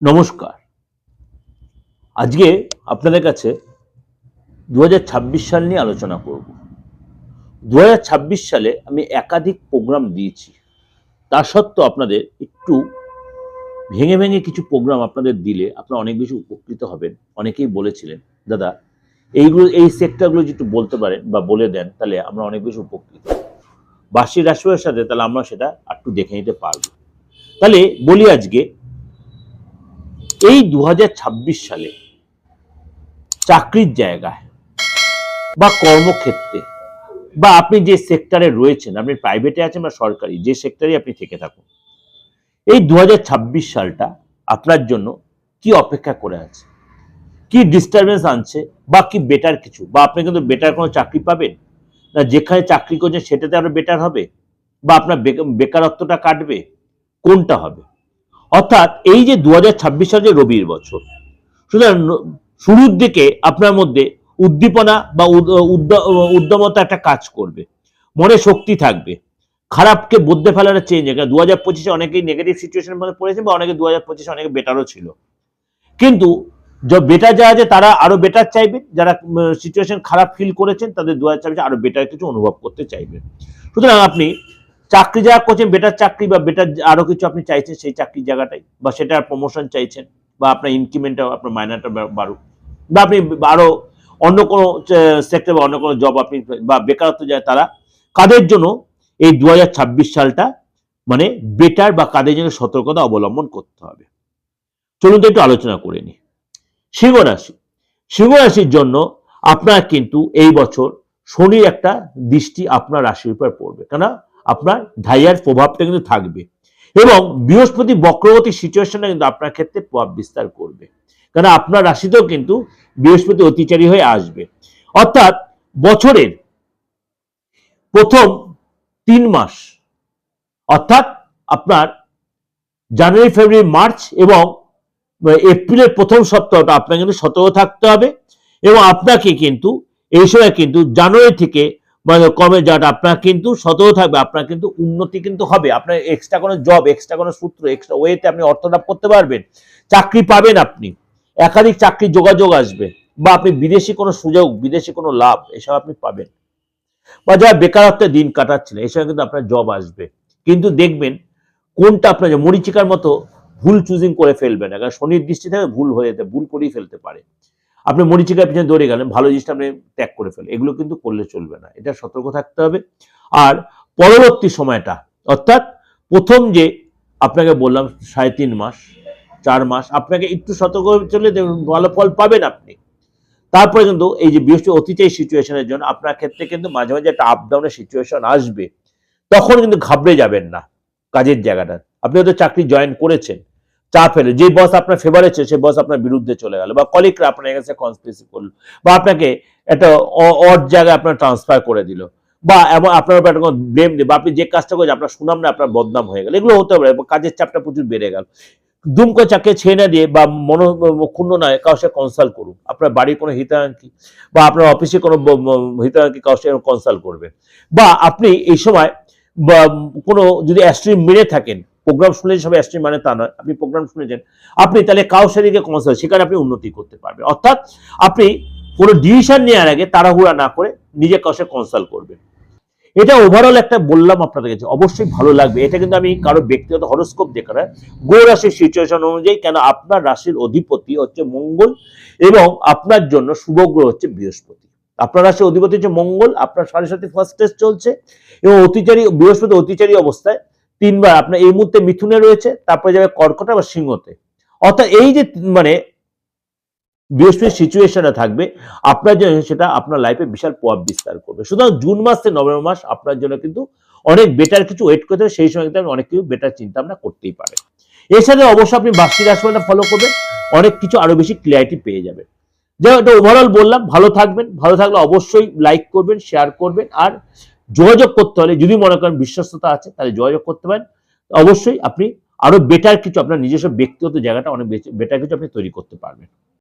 নমস্কার। আজকে আপনাদের কাছে ২০২৬ সাল নিয়ে আলোচনা করব। ২০২৬ সালে আমি একাধিক প্রোগ্রাম দিয়েছি। তা সত্ত্বেও আপনাদের একটু ভেঙে ভেঙে কিছু প্রোগ্রাম আপনাদের দিলে আপনারা অনেক বেশি উপকৃত হবেন। অনেকেই বলেছিলেন, দাদা এই সেক্টরগুলো যদি একটু বলতে পারেন বা বলে দেন তাহলে আমরা অনেক বেশি উপকৃত হব। বার্ষিক রাশিফলের সাথে তাহলে আমরা সেটা একটু দেখে নিতে পারব। তাহলে বলি আজকে এই ২০২৬ সালে চাকরির জায়গায় বা কর্মক্ষেত্রে বা আপনি যে সেক্টরে রয়েছেন, আপনি প্রাইভেটে আছেন বা সরকারি, যে সেক্টরে আপনি থেকে থাকুন, এই ২০২৬ সালটা আপনার জন্য কি অপেক্ষা করে আছে, কি ডিস্টারবেন্স আনছে বা কি বেটার কিছু, বা আপনি কিন্তু বেটার কোনো চাকরি পাবেন না, যেখানে চাকরি করছেন সেটাতে আরো বেটার হবে, বা আপনার বেকারত্বটা কাটবে, কোনটা হবে? অর্থাৎ এই যে ২০২৬ সাল যে রবির বছর, সুতরাং শুরুর দিকে আপনার মধ্যে উদ্দীপনা বা উদ্যমতা একটা কাজ করবে, মনে শক্তি থাকবে, খারাপকে বদলে ফেলার চেঞ্জ। ২০২৫-এ অনেকেই নেগেটিভ সিচুয়েশনের মধ্যে পড়েছে বা অনেকে ২০২৫-এ অনেকে বেটারও ছিল, কিন্তু বেটার যারা আছে তারা আরো বেটার চাইবে, যারা সিচুয়েশন খারাপ ফিল করেছেন তাদের ২০২৬-এ আরো বেটার কিছু অনুভব করতে চাইবে। সুতরাং আপনি চাকরি যারা করছেন, বেটার চাকরি বা বেটার আরো কিছু আপনি চাইছেন সেই চাকরির জায়গাটাই, বা সেটা প্রমোশন চাইছেন, বা আপনার ইনক্রিমেন্টটা, আপনার মাইনাটা বাড়ুক, বা আপনি আরো অন্য কোনো সেক্টর বা অন্য কোনো জব আপনি, বা বেকারত্ব যায় তারা, কাদের জন্য এই ২০২৬ সালটা মানে বেটার, বা কাদের জন্য সতর্কতা অবলম্বন করতে হবে, চলুন তো একটু আলোচনা করে নি। সিংহ রাশি, সিংহ রাশির জন্য আপনার কিন্তু এই বছর শনির একটা দৃষ্টি আপনার রাশির উপর পড়বে, কেন আপনার ঢাইয়ার প্রভাবটা কিন্তু থাকবে, এবং বৃহস্পতি বক্রবর্তী সিচুয়েশনটা কিন্তু আপনার ক্ষেত্রে প্রভাব বিস্তার করবে, কারণ আপনার রাশিতেও কিন্তু বৃহস্পতি অতিচারী হয়ে আসবে। অর্থাৎ বছরের প্রথম ৩ মাস, অর্থাৎ আপনার জানুয়ারি, ফেব্রুয়ারি, মার্চ এবং এপ্রিলের প্রথম সপ্তাহটা আপনাকে কিন্তু সতর্ক থাকতে হবে, এবং আপনাকে কিন্তু এই সময় কিন্তু জানুয়ারি থেকে মানে কমে যাওয়াটা আপনার কিন্তু সতর্ক থাকবে, আপনার কিন্তু উন্নতি কিন্তু হবে, আপনার এক্সট্রা কোনো জব, এক্সট্রা কোনো সূত্র, এক্সট্রা ওয়েতে আপনি অর্থ লাভ করতে পারবেন, চাকরি পাবেন, আপনি একাধিক চাকরির যোগাযোগ আসবে, বা আপনি বিদেশি কোনো সুযোগ, বিদেশি কোনো লাভ এসব আপনি পাবেন, বা যারা বেকারত্বের দিন কাটাচ্ছিলেন এই সময় কিন্তু আপনার জব আসবে। কিন্তু দেখবেন কোনটা আপনার মরিচিকার মতো ভুল চুজিং করে ফেলবেন না, কারণ শনির দৃষ্টি থেকে ভুল হয়ে যেতে, ভুল করেই ফেলতে পারে। আপনি মরিচিকার পিছনে দৌড়ে গেলেন, ভালো জিনিসটা আপনি ত্যাগ করে ফেলেন, এগুলো কিন্তু করলে চলবে না, এটা সতর্ক থাকতে হবে। আর পরবর্তী সময়টা, অর্থাৎ প্রথম যে আপনাকে বললাম ৩.৫ মাস ৪ মাস আপনাকে একটু সতর্ক চলে ভালো ফল পাবেন আপনি। তারপরে কিন্তু এই যে বৃহস্পতি অতিচায়ী সিচুয়েশনের জন্য আপনার ক্ষেত্রে কিন্তু মাঝে মাঝে একটা আপ ডাউনের সিচুয়েশন আসবে, তখন কিন্তু ঘাবড়ে যাবেন না। কাজের জায়গাটা আপনি হয়তো চাকরি জয়েন করেছেন, চাপ এলো, যে বস আপনার ফেভারে ছিল সেই বস আপনার বিরুদ্ধে চলে গেল, বা কলিগরা আপনার কাছে কনস্পিরেসি করলো, বা আপনাকে একটা অড জায়গায় আপনার ট্রান্সফার করে দিল, বা এমন আপনার উপর একটা ব্লেম দিল, বা আপনি যে কাজটা করেছেন আপনার সুনাম না আপনার বদনাম হয়ে গেল, এগুলো হতে পারে, কাজের চাপটা প্রচুর বেড়ে গেল। দুম করে চাকরি ছেড়ে না দিয়ে বা ক্ষুণ্ণ নয় কারোর সাথে কনসাল্ট করুন, আপনার বাড়ির কোনো হিতাকাঙ্ক্ষী বা আপনার অফিসে কোনো হিতাকাঙ্ক্ষী কারোর সাথে কনসাল্ট করবেন, বা আপনি এই সময় বা কোনো যদি অ্যাস্ট্রিম মেনে থাকেন, প্রোগ্রাম শুনে সবাই অ্যাস্ট্রিম মানে তা নয়, আপনি প্রোগ্রাম শুনেছেন, আপনি তাহলে কারোর সাথে কনসাল্ট, সেখানে আপনি উন্নতি করতে পারবেন। অর্থাৎ আপনি কোনো ডিসিশন নেওয়ার আগে তাড়াহুড়া না করে নিজে কারোর সাথে কনসাল্ট করবেন। এটা ওভারঅল একটা বললাম আপনাদের কাছে, অবশ্যই ভালো লাগবে। এটা কিন্তু আমি কারো ব্যক্তিগত হরোস্কোপ দেখে না, গ্রহ রাশির সিচুয়েশন অনুযায়ী, কেন আপনার রাশির অধিপতি হচ্ছে মঙ্গল, এবং আপনার জন্য শুভ গ্রহ হচ্ছে বৃহস্পতি। আপনার রাশির অধিপতি হচ্ছে মঙ্গল, আপনার 7.5 ফার্স্ট টেস্ট চলছে, এবং অতিচারী বৃহস্পতি অতিচারী অবস্থায় 3 বার আপনার এই মুহূর্তে মিথুনে রয়েছে, তারপরে যাবে কর্কট বা সিংহতে। অর্থাৎ এই যে মানে বৃহস্পতির সিচুয়েশনে থাকবে আপনার জন্য, সেটা আপনার লাইফে বিশাল প্রভাব বিস্তার করবে। সুতরাং জুন মাস থেকে নভেম্বর মাস আপনার জন্য কিন্তু অনেক বেটার কিছু ওয়েট করতে হবে, সেই সময় কিন্তু অনেক কিছু বেটার চিন্তা ভাবনা করতেই পারে। এর সাথে অবশ্যই আপনি বার্ষিক রাশিফলটা ফলো করবেন, অনেক কিছু আরো বেশি ক্লিয়ারিটি পেয়ে যাবেন। যাই হোক, ওভারঅল বললাম, ভালো থাকবেন, ভালো থাকলে অবশ্যই লাইক করবেন, শেয়ার করবেন, আর যোগাযোগ করতে হলে যদি মনে করেন বিশ্বস্ততা আছে তাহলে যোগাযোগ করতে পারেন। অবশ্যই আপনি আরো বেটার কিছু আপনার নিজস্ব ব্যক্তিগত জায়গাটা অনেক বেটার কিছু আপনি তৈরি করতে পারবেন।